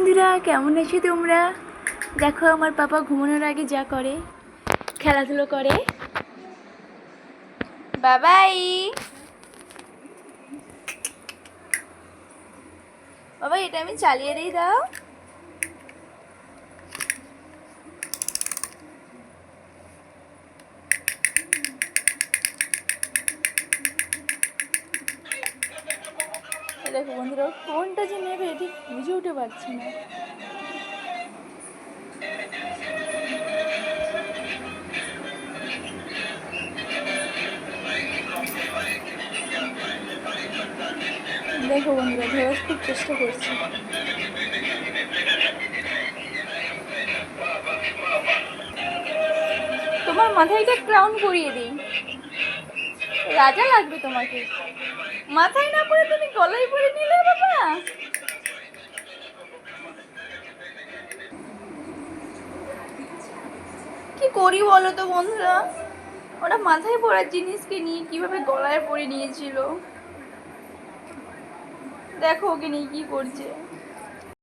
বন্ধুরা, কেমন আছো তোমরা? দেখো আমার পাপা ঘুমানোর আগে যা করে, খেলাধুলো করে। বাবাই, বাবা এটা আমি চালিয়ে দিই, দাও। দেখো বন্ধুরা, কোনটা যে নেবে ঠিক বুঝে উঠে পারছি না। দেখো বন্ধুরা, ধরার খুব চেষ্টা করছি। তোমার মাথায় একটা ক্রাউন পরিয়ে দিই, রাজা লাগবে তোমাকে। মাথায় না পরে তুমি গলায় পরে নিলে বাবা। কি করি বলো তো বন্ধুরা, ওরা মাথায় পরার জিনিসকে নিয়ে কিভাবে গলায় পরে নিয়েছিল। দেখো ওকে নিয়ে কি করছে।